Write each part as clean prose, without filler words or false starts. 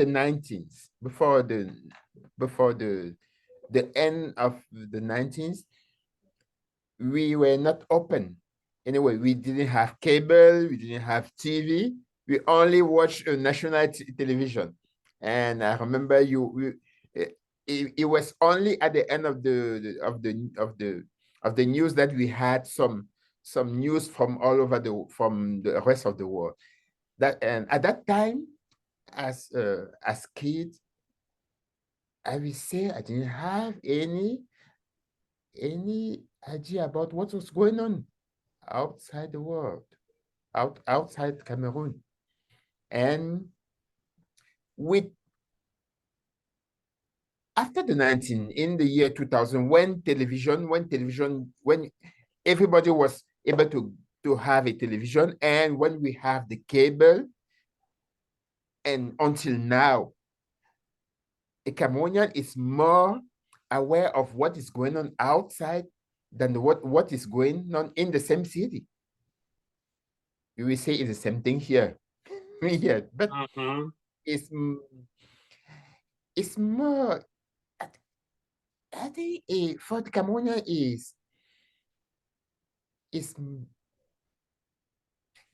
the 19th, before the end of the 19th, we were not open. Anyway, we didn't have cable, we didn't have TV. We only watched national television. And I remember it was only at the end of the news that we had some news from all over from the rest of the world. And at that time, as kids, I will say I didn't have any idea about what was going on outside the world, outside Cameroon. And with after the 19 in the year 2000, when everybody was able to have a television, and when we have the cable, and until now, a Cameroonian is more aware of what is going on outside than what is going on in the same city. You will say it's the same thing here. Yeah, but it's more, I think for the Cameroonian is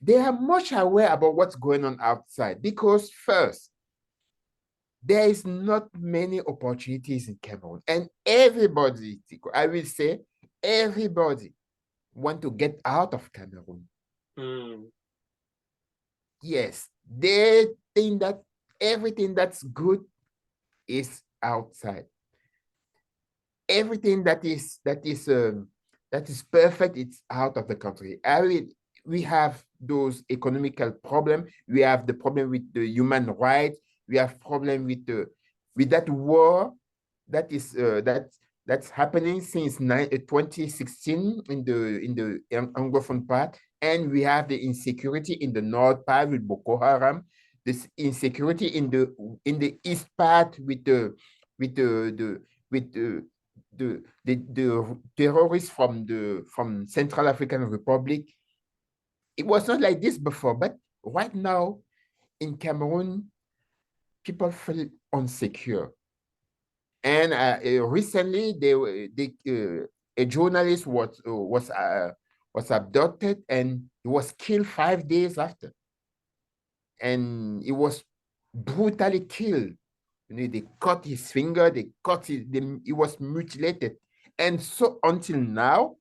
they are much aware about what's going on outside, because first, there is not many opportunities in Cameroon, and everybody, I will say, everybody want to get out of Cameroon. Yes, they think that everything that's good is outside. Everything that is perfect, it's out of the country. We have those economical problems. We have the problem with the human rights. We have problem with that war that is that's happening since 2016 in the Anglophone part, and we have the insecurity in the north part with Boko Haram, this insecurity in the east part with the terrorists from Central African Republic. It was not like this before, but right now in Cameroon, people feel insecure. And recently, a journalist was abducted, and he was killed 5 days after. And he was brutally killed. They cut his finger, he was mutilated. And so until now,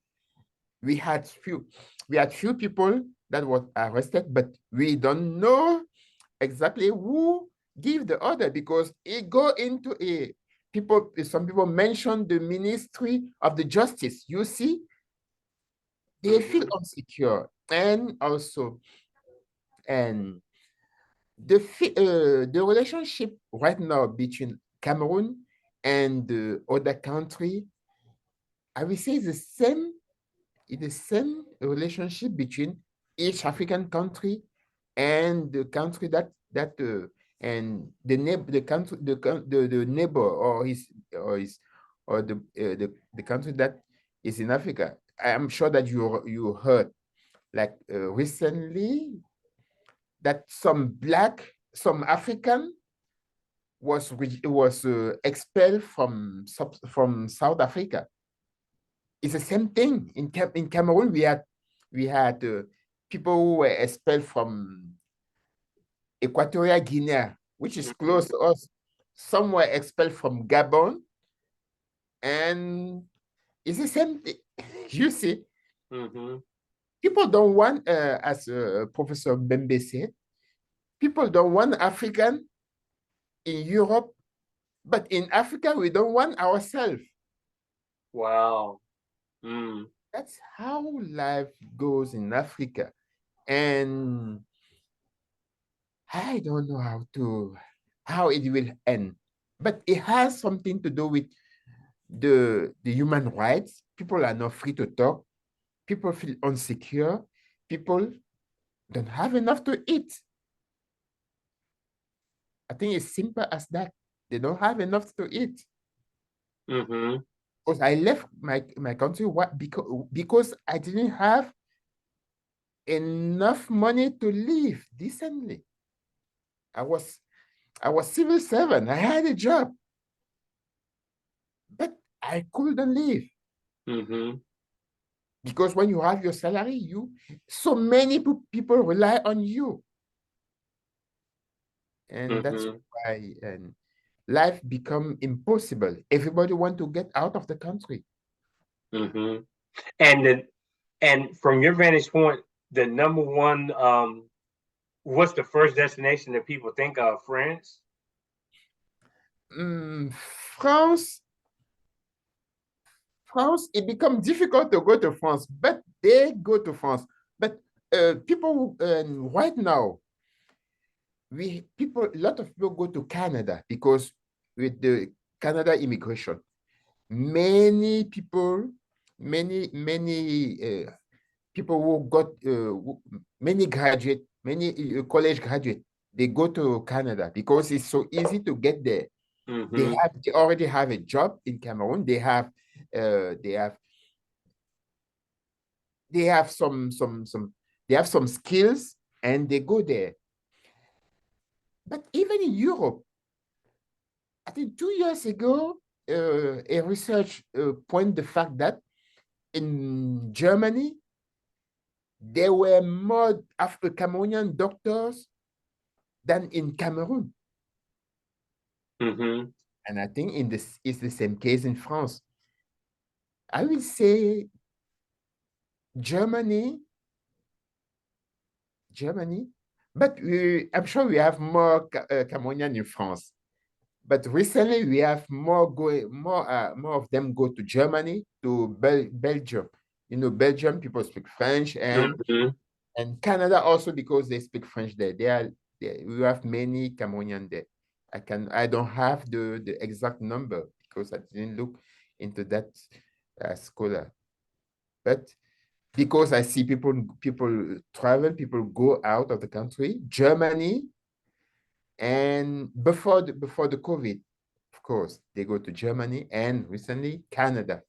we had few people that were arrested, but we don't know exactly who give the order, because it go into some people mention the Ministry of the Justice. You see, they feel insecure. And also, and the relationship right now between Cameroon and the other country, I will say it's the same relationship between each African country and the country and the country, the neighbor, or the country that is in Africa. I am sure that you heard, like recently, that some African was expelled from South Africa. It's the same thing in Cameroon. We had people who were expelled from Equatorial Guinea, which is close to us. Some were expelled from Gabon, and it's the same thing. You see, people don't want, as Professor Bembe said, people don't want African in Europe, but in Africa, we don't want ourselves. Wow. That's how life goes in Africa. And I don't know how it will end, but it has something to do with the human rights. People are not free to talk. People feel insecure. People don't have enough to eat. I think it's simple as that. They don't have enough to eat. Because I left my country because I didn't have enough money to live decently. I was civil servant. I had a job, but I couldn't leave Mm-hmm. because when you have your salary, so many people rely on you, and that's Mm-hmm. why life become impossible. Everybody want to get out of the country. Mm-hmm. And from your vantage point, the number one what's the first destination that people think of? France? Mm, France, France, it becomes difficult to go to France, but they go to France. But people right now, a lot of people go to Canada because with the Canada immigration, many people, many people who got many graduate, many college graduate, they go to Canada because it's so easy to get there. Mm-hmm. They already have a job in Cameroon. Uh, they have they have they have some skills and they go there. But even in Europe, I think 2 years ago, a research point the fact that in Germany there were more Afro-Cameroonian doctors than in Cameroon. Mm-hmm. And I think in this is the same case in France. I will say Germany, Germany, but I'm sure we have more Cameroonian in France. But recently we have more of them go to Germany, to Belgium. You know, Belgium people speak French, Mm-hmm. and Canada also because they speak French there. We have many Cameroonian there. I don't have the exact number because I didn't look into that scholar. But because I see people travel, people go out of the country, Germany, and before the COVID, of course, they go to Germany and recently Canada.